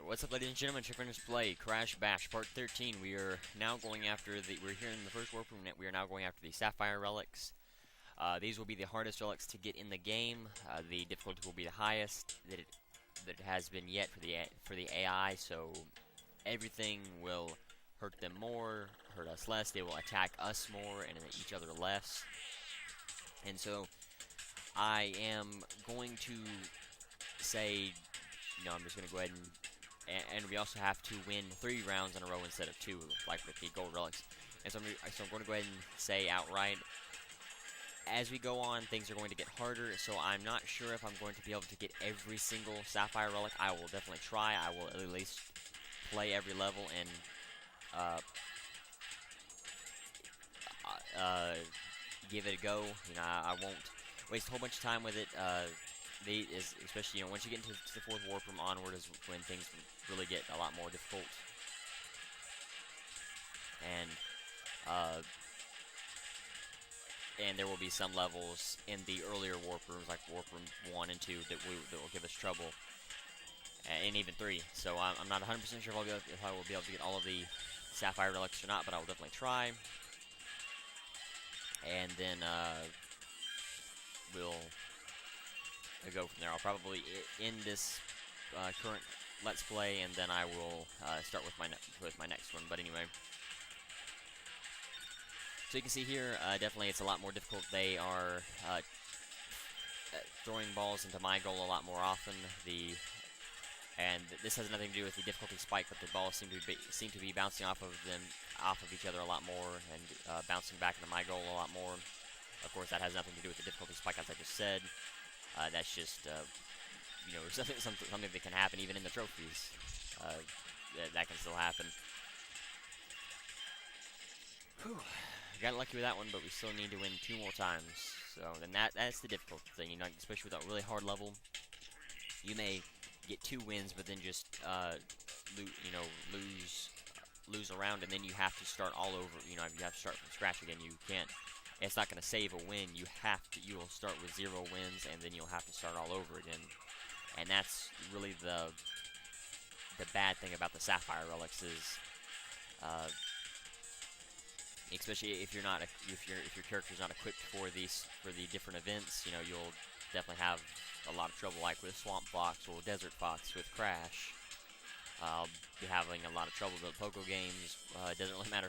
What's up, ladies and gentlemen? ChuckfinleLP Play Crash Bash Part 13. We are now going after the. We're here in the first warp room. We are now going after the Sapphire Relics. These will be the hardest relics to get in the game. The difficulty will be the highest that it has been yet for the AI. So everything will hurt them more, hurt us less. They will attack us more and each other less. And so I am going to say. I'm just going to go ahead and we also have to win 3 rounds in a row instead of 2, like with the gold relics. And so I'm going to go ahead and say outright, as we go on, things are going to get harder, so I'm not sure if I'm going to be able to get every single Sapphire Relic. I will definitely try. I will at least play every level and give it a go. I won't waste a whole bunch of time with it. Especially once you get into the 4th warp room onward is when things really get a lot more difficult. And there will be some levels in the earlier warp rooms, like warp room 1 and 2, that will give us trouble, and even 3. So I'm not 100% sure if I will be able to get all of the Sapphire Relics or not, but I will definitely try. And then we'll go from there. I'll probably end this current Let's Play, and then I will start with my next one. But anyway, so you can see here, definitely it's a lot more difficult. They are throwing balls into my goal a lot more often. And this has nothing to do with the difficulty spike, but the balls seem to be bouncing off of each other a lot more, and bouncing back into my goal a lot more. Of course, that has nothing to do with the difficulty spike, as I just said. That's just, something that can happen even in the trophies. That can still happen. Whew. Got lucky with that one, but we still need to win 2 more times. So then that's the difficult thing, especially with a really hard level. You may get 2 wins, but then just lose a round, and then you have to start all over. You have to start from scratch again. You can't. It's not going to save a win. You will start with 0 wins, and then you'll have to start all over again. And that's really the bad thing about the Sapphire Relics is, especially if your character's not equipped for the different events, you'll definitely have a lot of trouble, like with Swamp Fox or Desert Fox with Crash. I'll be having a lot of trouble with Pogo games. It doesn't really matter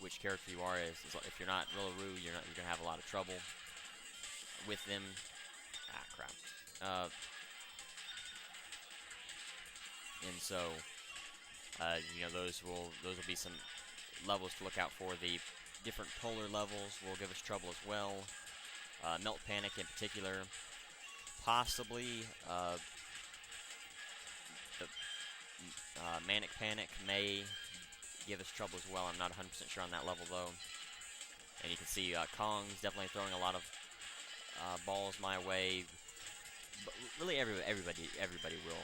which character you are. If you're not Rillaroo, you're gonna have a lot of trouble with them. Ah, crap. And so, those will be some levels to look out for. The different polar levels will give us trouble as well. Melt Panic in particular, possibly. Manic Panic may give us trouble as well. I'm not 100% sure on that level, though. And you can see Kong's definitely throwing a lot of balls my way. But really, everybody will.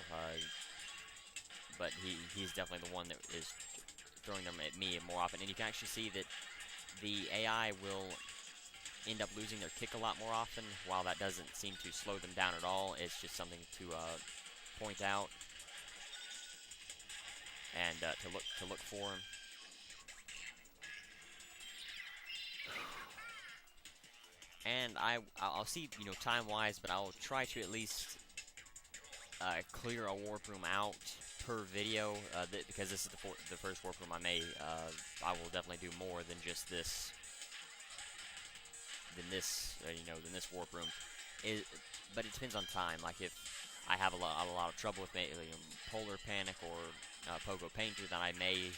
But he's definitely the one that is throwing them at me more often. And you can actually see that the AI will end up losing their kick a lot more often. While that doesn't seem to slow them down at all, it's just something to point out. And to look for him. And I'll see, time-wise, but I'll try to at least clear a warp room out per video, because this is the first warp room I will definitely do more than just this. Than this warp room. But it depends on time. Like if I have a lot of trouble with Polar Panic or Pogo Painter, then I may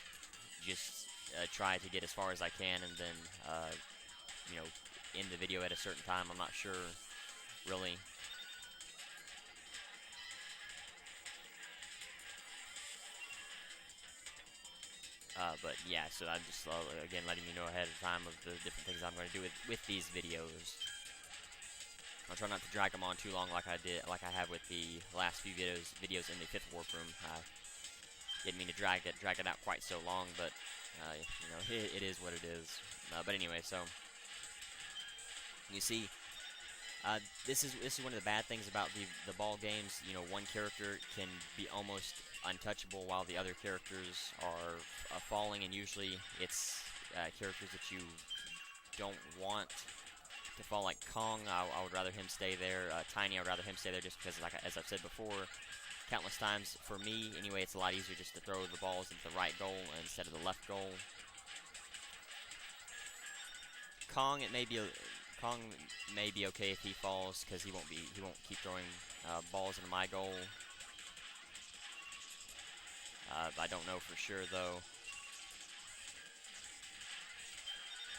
just try to get as far as I can, and then end the video at a certain time. I'm not sure, really. But yeah, so I'm just again letting you know ahead of time of the different things I'm going to do with these videos. I'll try not to drag them on too long, like I have with the last few videos in the 5th warp room. Didn't mean to drag it out quite so long, but it is what it is. But anyway, so you see, This is one of the bad things about the ball games. You know, one character can be almost untouchable while the other characters are falling, and usually it's characters that you don't want to fall, like Kong. I would rather him stay there. Tiny, I would rather him stay there just because, like as I've said before, countless times, for me anyway, it's a lot easier just to throw the balls into the right goal instead of the left goal. Kong, Kong may be okay if he falls because he won't keep throwing balls into my goal. I don't know for sure though.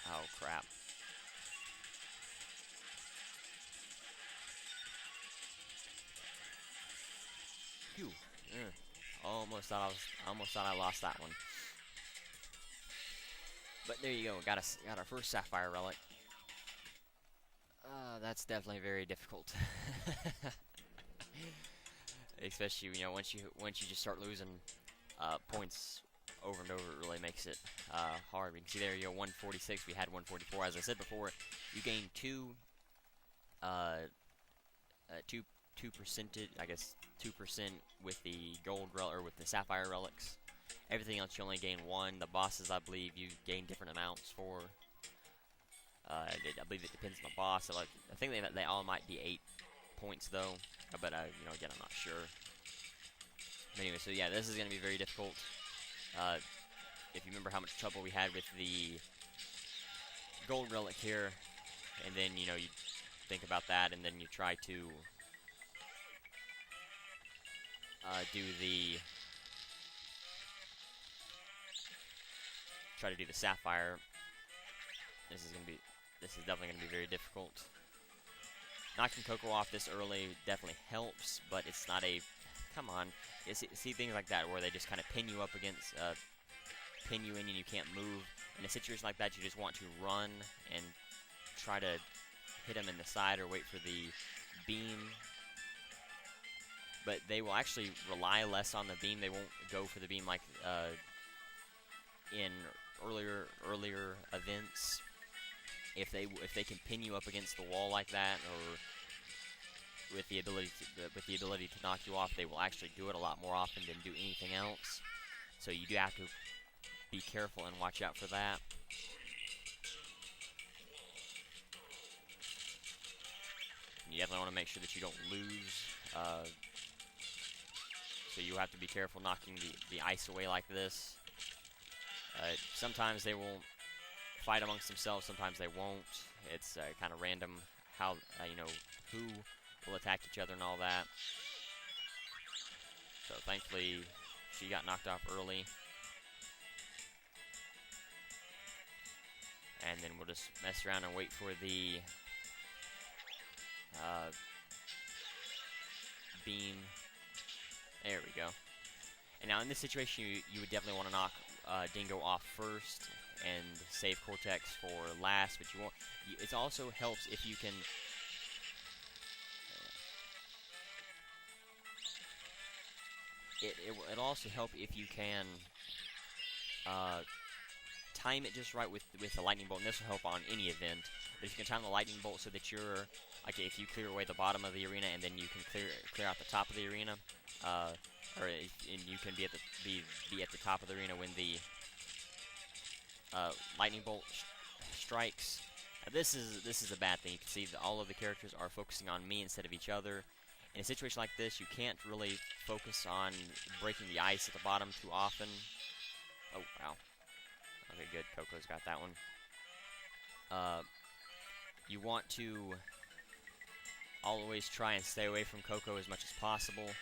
Oh crap. Phew. Almost thought I lost that one. But there you go. Got our first Sapphire Relic. That's definitely very difficult. Especially, you know, once you just start losing points over and over, it really makes it hard. We can see there you go, 146. We had 144. As I said before, you gain 2% I guess 2% with the gold relic or with the Sapphire Relics. Everything else you only gain 1. The bosses, I believe, you gain different amounts for. I believe it depends on the boss. So, like, I think they all might be 8 points though, but you know, again, I'm not sure. But anyway, so yeah, this is going to be very difficult. If you remember how much trouble we had with the gold relic here, and then, you know, you think about that, and then you try to do the sapphire. This is definitely gonna be very difficult. Knocking Coco off this early definitely helps, but it's not a. Come on, see things like that where they just kind of pin you up against, pin you in, and you can't move. In a situation like that, you just want to run and try to hit them in the side or wait for the beam. But they will actually rely less on the beam. They won't go for the beam like in earlier events. If they can pin you up against the wall like that, or with the ability to knock you off, they will actually do it a lot more often than do anything else. So you do have to be careful and watch out for that. You definitely want to make sure that you don't lose. So you have to be careful knocking the ice away like this. Sometimes they will fight amongst themselves, sometimes they won't. It's kind of random how, you know, who will attack each other and all that. So thankfully, she got knocked off early. And then we'll just mess around and wait for the beam. There we go. And now in this situation, you would definitely want to knock Dingo off first and save Cortex for last, but you won't. It also helps if you can. It'll also help if you can time it just right with the lightning bolt, and this will help on any event. But if you can time the lightning bolt so that you're like, if you clear away the bottom of the arena and then you can clear out the top of the arena, and you can be at the top of the arena when the lightning bolt strikes. This is a bad thing. You can see that all of the characters are focusing on me instead of each other. In a situation like this, you can't really focus on breaking the ice at the bottom too often. Oh, wow. Okay, good. Coco's got that one. You want to always try and stay away from Coco as much as possible.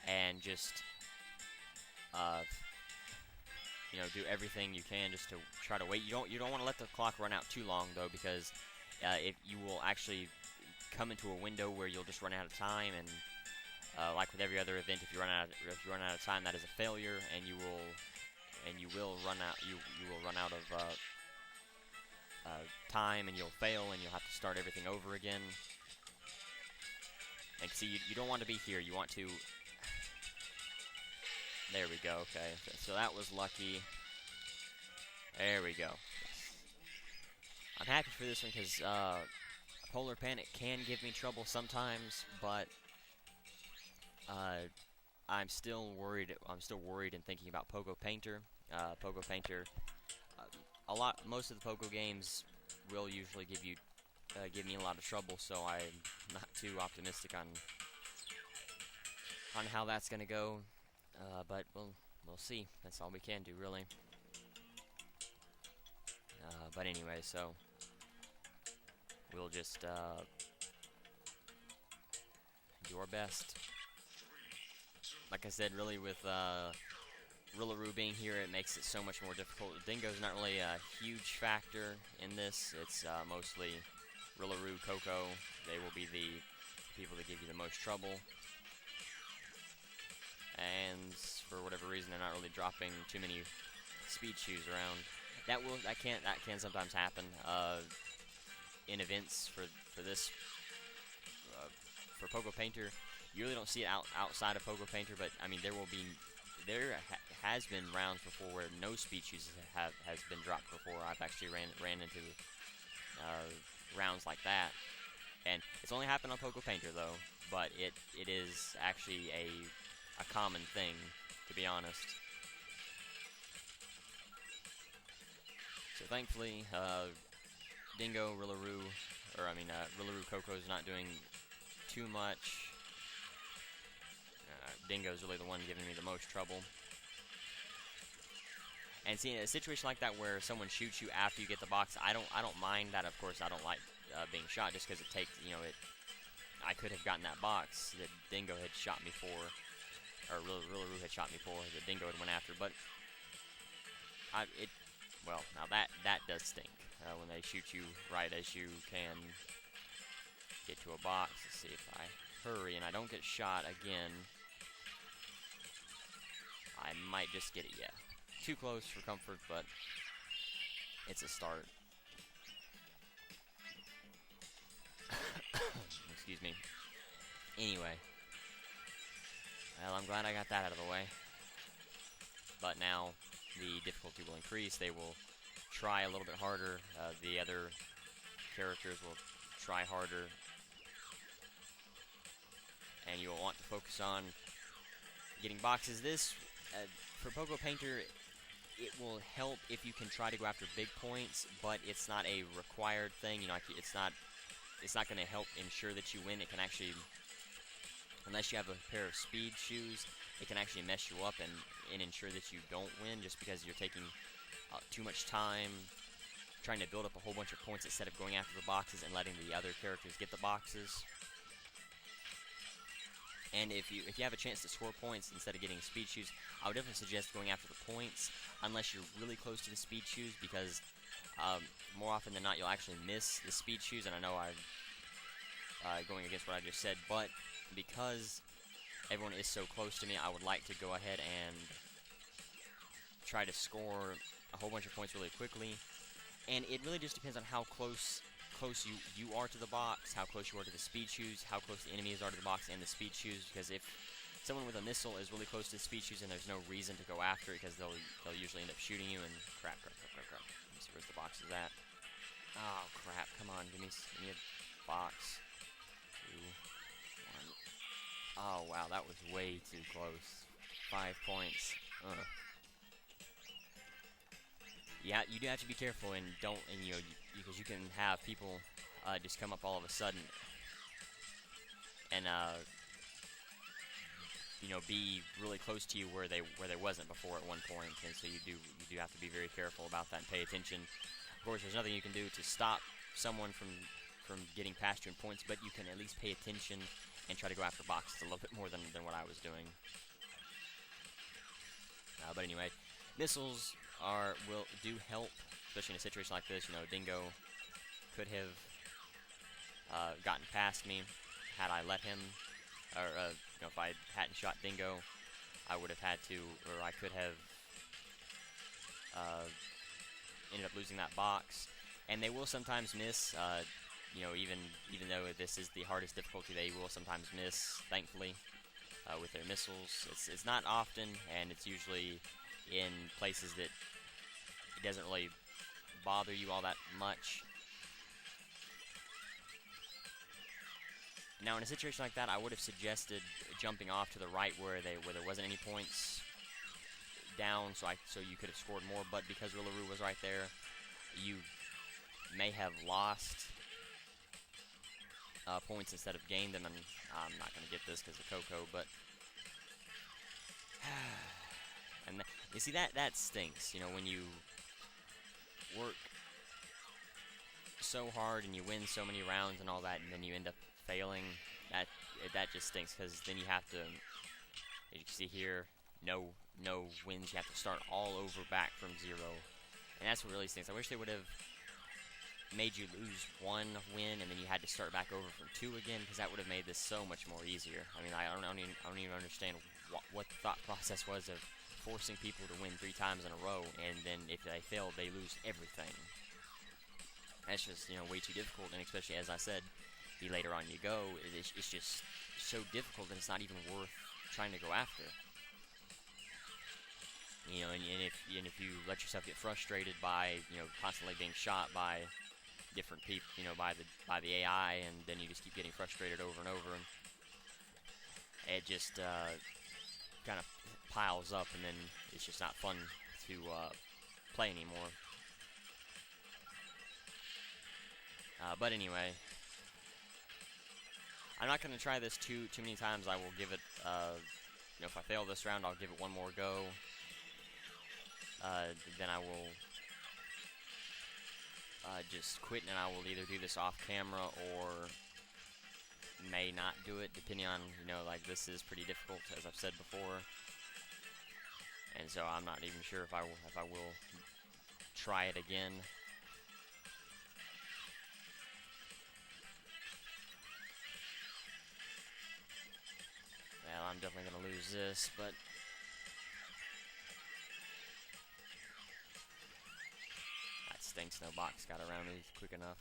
And just, you know, do everything you can just to try to wait. You don't want to let the clock run out too long though, because if you will actually come into a window where you'll just run out of time, and like with every other event, if you run out of time, that is a failure, and you will run out of time, and you'll fail, and you'll have to start everything over again. And see, you don't want to be here. You want to. There we go. Okay, so that was lucky. There we go. I'm happy for this one because Polar Panic can give me trouble sometimes, but I'm still worried. I'm still worried and thinking about Pogo Painter. Pogo Painter, most of the Pogo games will usually give me a lot of trouble, so I'm not too optimistic on how that's gonna go. But we'll see. That's all we can do, really. But anyway, so we'll just do our best. Like I said, really with Rillaroo being here, it makes it so much more difficult. Dingo's not really a huge factor in this. It's mostly Rillaroo, Coco. They will be the people that give you the most trouble. And for whatever reason, they're not really dropping too many speed shoes around. That can sometimes happen in events for this for Pogo Painter. You really don't see it outside of Pogo Painter, but I mean there has been rounds before where no speed shoes has been dropped before. I've actually ran into rounds like that, and it's only happened on Pogo Painter though. But it is actually a common thing, to be honest. So thankfully, Dingo, Rillaroo Coco is not doing too much. Dingo's really the one giving me the most trouble. And seeing a situation like that where someone shoots you after you get the box, I don't mind that. Of course, I don't like being shot just because it takes, I could have gotten that box that Dingo had shot me for, or Rillaroo had shot me for, that Dingo had went after. But now that does stink when they shoot you right as you can get to a box. Let's see if I hurry and I don't get shot again. I might just get it, yeah. Too close for comfort, but it's a start. Excuse me. Anyway. Well, I'm glad I got that out of the way. But now the difficulty will increase. They will try a little bit harder. The other characters will try harder. And you will want to focus on getting boxes. This, for Pogo Painter, it will help if you can try to go after big points, but it's not a required thing. It's not going to help ensure that you win. It can actually, unless you have a pair of speed shoes, it can actually mess you up and ensure that you don't win, just because you're taking too much time trying to build up a whole bunch of points instead of going after the boxes and letting the other characters get the boxes. And if you have a chance to score points instead of getting speed shoes, I would definitely suggest going after the points, unless you're really close to the speed shoes, because more often than not you'll actually miss the speed shoes. And I know I'm going against what I just said, but because everyone is so close to me, I would like to go ahead and try to score a whole bunch of points really quickly. And it really just depends on how close you are to the box, how close you are to the speed shoes, how close the enemies are to the box and the speed shoes. Because if someone with a missile is really close to the speed shoes, and there's no reason to go after it, because they'll usually end up shooting you. And crap. Let me see where's the box is at. Oh crap! Come on, give me a box. 2, 1. Oh wow, that was way too close. 5 points. Yeah, you do have to be careful and because you can have people just come up all of a sudden and be really close to you where they wasn't before at one point. And so you do have to be very careful about that and pay attention. Of course, there's nothing you can do to stop someone from getting past you in points, but you can at least pay attention and try to go after boxes a little bit more than what I was doing. But anyway, missiles do help, especially in a situation like this. Dingo could have gotten past me had I let him, or if I hadn't shot Dingo, I would have had to, or I could have ended up losing that box. And they will sometimes miss, even though this is the hardest difficulty, they will sometimes miss, thankfully, with their missiles. It's not often, and it's usually in places that it doesn't really bother you all that much. Now, in a situation like that, I would have suggested jumping off to the right where there wasn't any points down, so you could have scored more. But because Rillaroo was right there, you may have lost points instead of gained them. And I'm not going to get this because of Coco, but and you see that stinks. You know, when you work so hard and you win so many rounds and all that, and then you end up failing. That just stinks, because then you have to, as you can see here, no wins. You have to start all over back from 0, and that's what really stinks. I wish they would have made you lose 1 win and then you had to start back over from 2 again, because that would have made this so much more easier. I mean, I don't even understand what the thought process was of forcing people to win 3 times in a row, and then if they fail, they lose everything. That's just, you know, way too difficult, and especially, as I said, the later on you go, it's just so difficult that it's not even worth trying to go after. You know, and if you let yourself get frustrated by, you know, constantly being shot by different people, you know, by the AI, and then you just keep getting frustrated over and over, and it just kind of piles up, and then it's just not fun to play anymore. But anyway, I'm not going to try this too many times. I will give it, you know, if I fail this round, I'll give it one more go. Then I will just quit, and I will either do this off camera or may not do it, depending on, you know, like, this is pretty difficult, as I've said before, and so I'm not even sure if I will try it again. Well, I'm definitely going to lose this, but that stinks. No box got around me quick enough.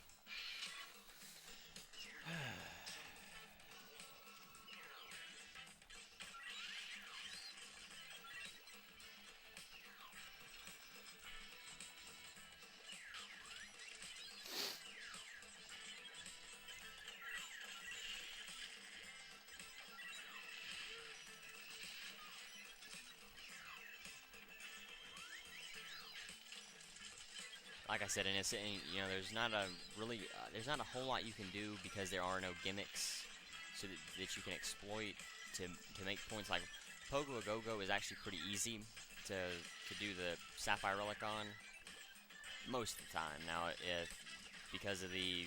Like I said, and you know, there's not a whole lot you can do, because there are no gimmicks so that you can exploit to make points. Like Pogo a Go-Go is actually pretty easy to do the Sapphire Relic on most of the time. Now, because of the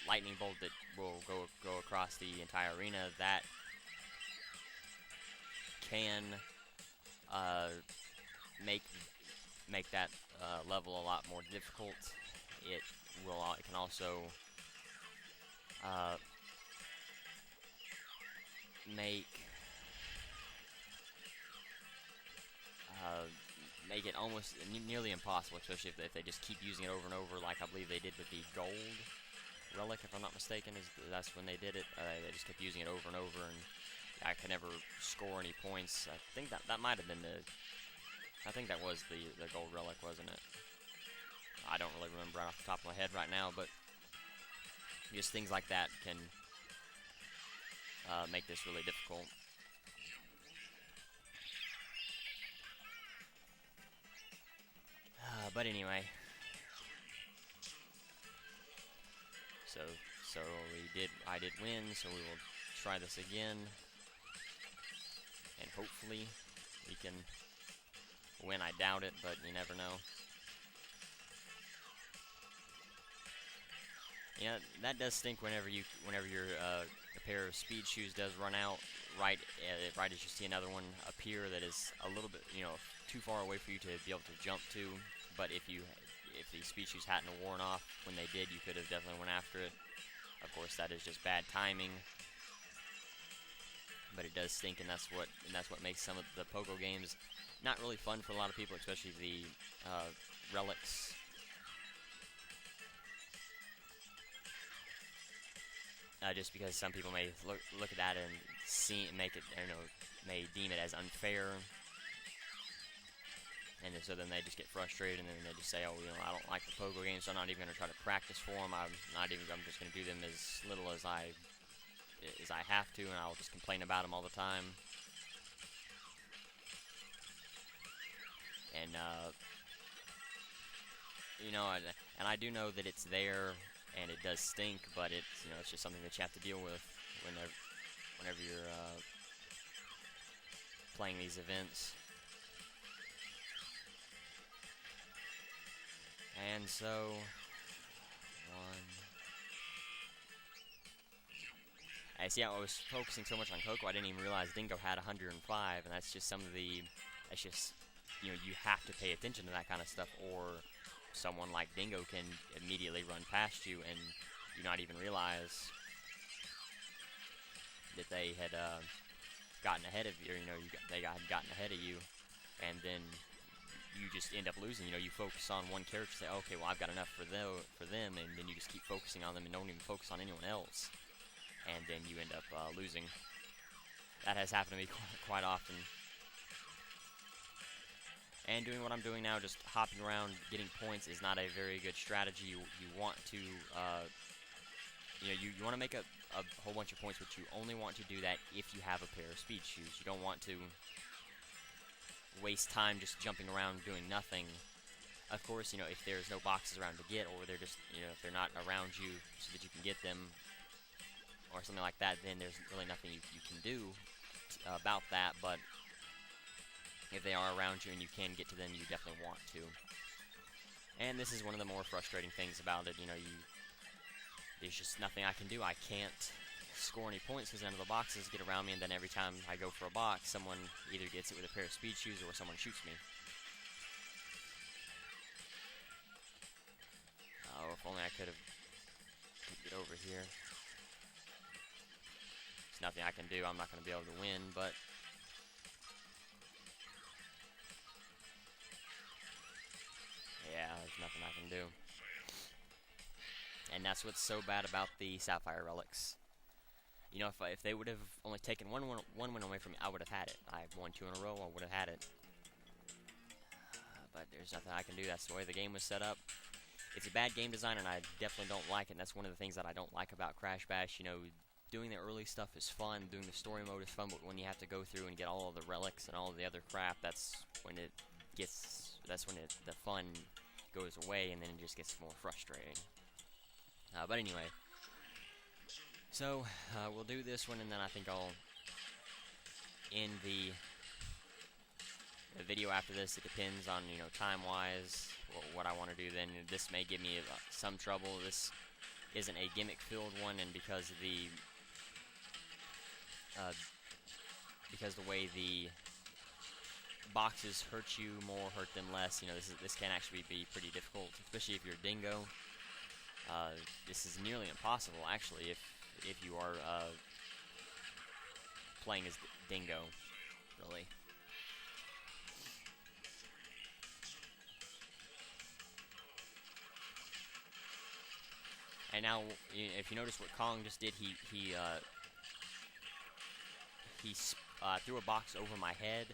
lightning bolt that will go across the entire arena, that can make that level a lot more difficult. It can also make it almost nearly impossible, especially if they just keep using it over and over, like I believe they did with the gold relic, if I'm not mistaken. That's when they did it. They just kept using it over and over, and I could never score any points. I think that might have been I think that was the gold relic, wasn't it? I don't really remember off the top of my head right now, but just things like that can make this really difficult. But anyway, so I did win, so we will try this again, and hopefully we can win. I doubt it, but you never know. Yeah, that does stink whenever your a pair of speed shoes does run out right as you see another one appear that is a little bit, you know, too far away for you to be able to jump to. But if the speed shoes hadn't worn off when they did, you could have definitely went after it. Of course, that is just bad timing. But it does stink, and that's what makes some of the Pogo games not really fun for a lot of people, especially the relics. Just because some people may look at that and may deem it as unfair, and so then they just get frustrated, and then they just say, oh, you know, I don't like the Pogo games, so I'm not even going to try to practice for them. I'm just going to do them as little as I is I have to, and I'll just complain about them all the time. And you know, and I do know that it's there, and it does stink, but it's, you know, it's just something that you have to deal with whenever you're playing these events. And so, I see how I was focusing so much on Coco, I didn't even realize Dingo had 105, and that's just some of the, that's just, you know, you have to pay attention to that kind of stuff, or someone like Dingo can immediately run past you, and you not even realize that they had gotten ahead of you, or, you know, they had gotten ahead of you, and then you just end up losing. You know, you focus on one character, say, okay, well, I've got enough for them, and then you just keep focusing on them and don't even focus on anyone else. And then you end up losing. That has happened to me quite often. And doing what I'm doing now, just hopping around, getting points, is not a very good strategy. You want to, you know, you want to make a whole bunch of points, but you only want to do that if you have a pair of speed shoes. You don't want to waste time just jumping around doing nothing. Of course, you know, if there's no boxes around to get, or they're just, you know, if they're not around you so that you can get them, or something like that, then there's really nothing you can do about that. But if they are around you and you can get to them, you definitely want to. And this is one of the more frustrating things about it. You know, there's just nothing I can do. I can't score any points because none of the boxes get around me, and then every time I go for a box, someone either gets it with a pair of speed shoes or someone shoots me. Oh, if only I could have get over here. There's nothing I can do. I'm not going to be able to win, but yeah, there's nothing I can do. And that's what's so bad about the Sapphire Relics. You know, if they would have only taken one win away from me, I would have had it. I've won 2 in a row, I would have had it. But there's nothing I can do. That's the way the game was set up. It's a bad game design, and I definitely don't like it. And that's one of the things that I don't like about Crash Bash. You know, doing the early stuff is fun, doing the story mode is fun, but when you have to go through and get all of the relics and all of the other crap, that's when the fun goes away, and then it just gets more frustrating. But anyway, so we'll do this one, and then I think I'll end the video after this. It depends on, you know, time-wise, what I want to do then. This may give me some trouble. This isn't a gimmick-filled one, and because the way the boxes hurt you more, hurt them less, you know, this can actually be pretty difficult, especially if you're Dingo. This is nearly impossible, actually, if you are playing as Dingo, really. And now, if you notice what Kong just did, he threw a box over my head.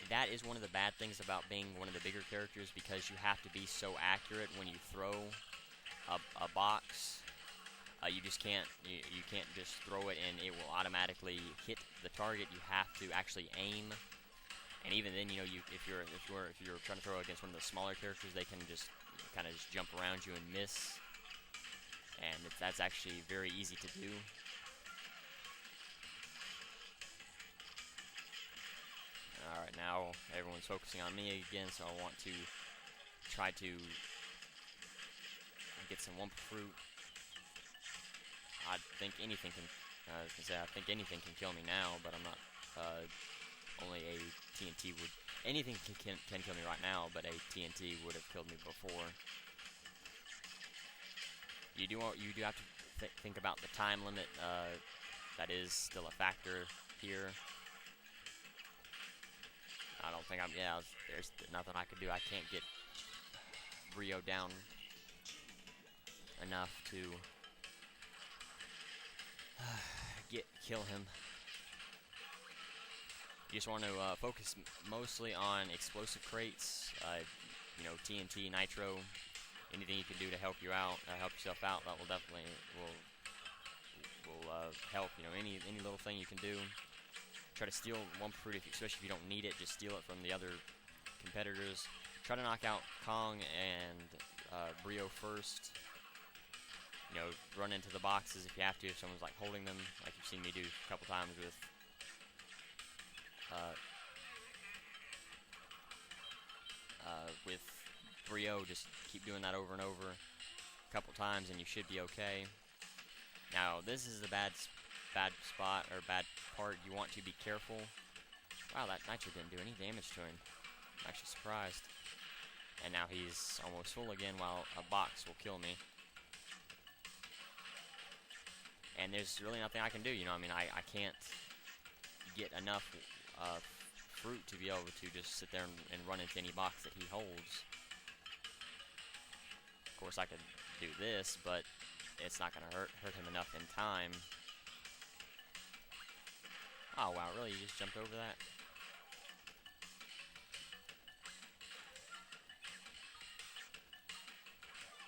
That is one of the bad things about being one of the bigger characters, because you have to be so accurate when you throw a box. You just can't you can't just throw it and it will automatically hit the target. You have to actually aim. And even then, you know, if you're trying to throw against one of the smaller characters, they can just kind of just jump around you and miss. And that's actually very easy to do. Alright, now everyone's focusing on me again, so I want to try to get some Wumpa Fruit. I think anything can, I think anything can kill me now, but I'm not, only a TNT would, anything can kill me right now, but a TNT would have killed me before. You do have to think about the time limit. That is still a factor here. I don't think there's nothing I could do. I can't get Rio down enough to kill him. You just want to focus mostly on explosive crates, you know, TNT, nitro. Anything you can do to help you out, help yourself out, that will definitely will help. You know, any little thing you can do. Try to steal one fruit, especially if you don't need it. Just steal it from the other competitors. Try to knock out Kong and Brio first. You know, run into the boxes if you have to, if someone's like holding them, like you've seen me do a couple times with Brio. Just keep doing that over and over a couple times and you should be okay. Now this is a bad spot, or bad part. You want to be careful. Wow, that Nitro didn't do any damage to him. I'm actually surprised. And now he's almost full again, while a box will kill me. And there's really nothing I can do, you know. I mean, I can't get enough fruit to be able to just sit there and run into any box that he holds. Of course, I could do this, but it's not going to hurt him enough in time. Oh, wow, really? You just jumped over that?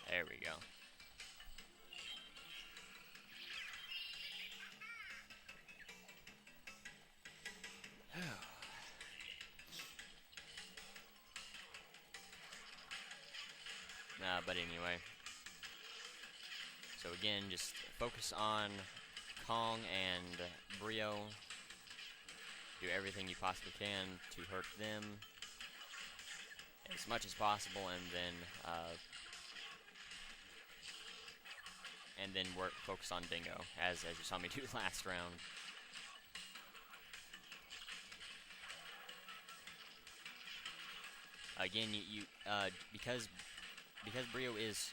There we go. But anyway. So again, just focus on Kong and Brio. Do everything you possibly can to hurt them as much as possible, and then focus on Dingo, as you saw me do last round. Again, because Brio is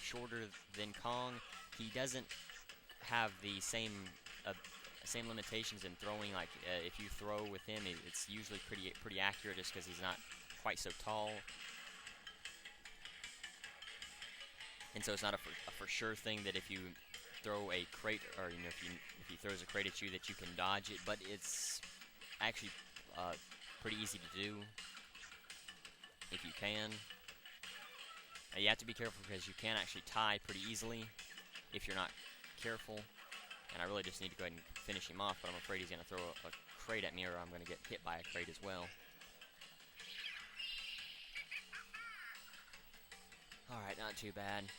shorter than Kong, he doesn't have the same limitations in throwing. Like if you throw with him, it's usually pretty accurate, just because he's not quite so tall. And so it's not a for sure thing that if you throw a crate, or you know, if he throws a crate at you, that you can dodge it. But it's actually pretty easy to do if you can. You have to be careful, because you can actually tie pretty easily if you're not careful. And I really just need to go ahead and finish him off, but I'm afraid he's going to throw a crate at me, or I'm going to get hit by a crate as well. Alright, not too bad.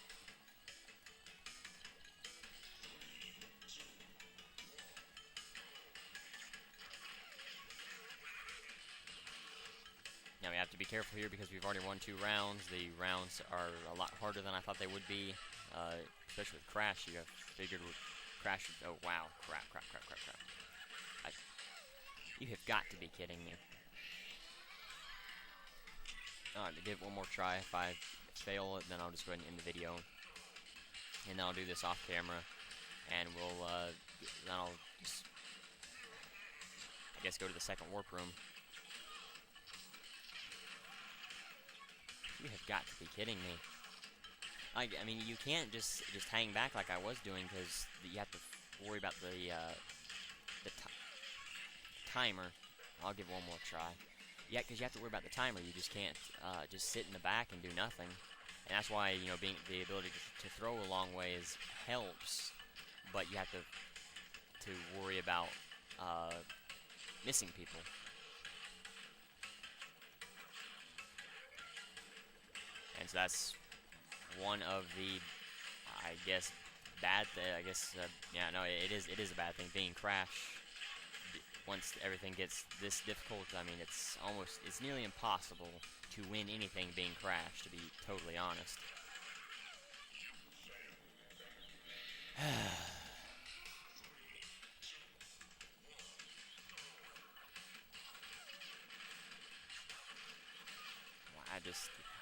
Now we have to be careful here, because we've already won 2 rounds. The rounds are a lot harder than I thought they would be, especially with Crash. You have figured with Crash. Oh wow, crap. You have got to be kidding me. Alright, to give it one more try. If I fail it, then I'll just go ahead and end the video. And then I'll do this off camera. And then I'll just, I guess, go to the second warp room. You have got to be kidding me. I mean, you can't just hang back like I was doing, because you have to worry about the timer. I'll give one more try. Yeah, because you have to worry about the timer. You just can't just sit in the back and do nothing. And that's why, you know, the ability to throw a long ways helps, but you have to worry about missing people. And so that's one of the, I guess, yeah, no, it is a bad thing being Crash. Once everything gets this difficult, I mean, it's nearly impossible to win anything being Crash, to be totally honest.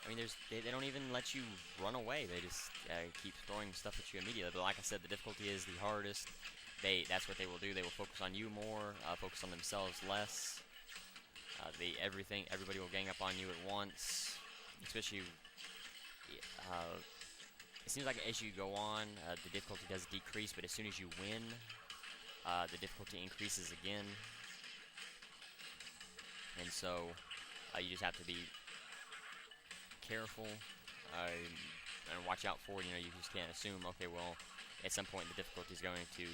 I mean, they don't even let you run away. They just keep throwing stuff at you immediately. But like I said, the difficulty is the hardest. That's what they will do. They will focus on you more, focus on themselves less. Everybody will gang up on you at once. Especially, it seems like as you go on, the difficulty does decrease. But as soon as you win, the difficulty increases again. And so, you just have to be careful and watch out for, you know, you just can't assume, okay, well, at some point the difficulty is going to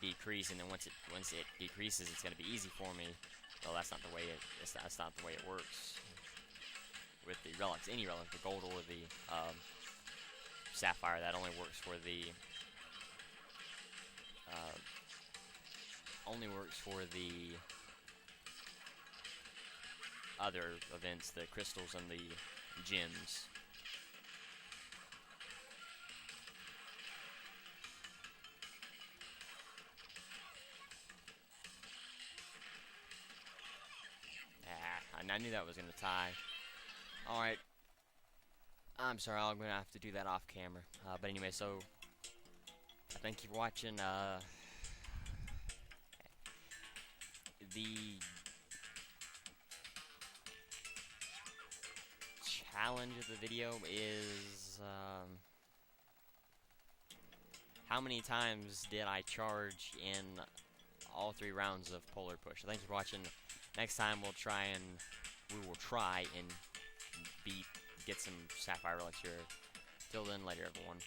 decrease, and then once it decreases, it's going to be easy for me. Well, that's not the way that's not the way it works with the relics. Any relic, the gold or the sapphire, that only works for the other events, the crystals and the gems. I knew that was going to tie. Alright. I'm sorry, I'm going to have to do that off camera. But anyway, so thank you for watching. The challenge of the video is how many times did I charge in all 3 rounds of Polar Push? So thanks for watching. Next time we will try and get some Sapphire Relics here. Till then, later everyone.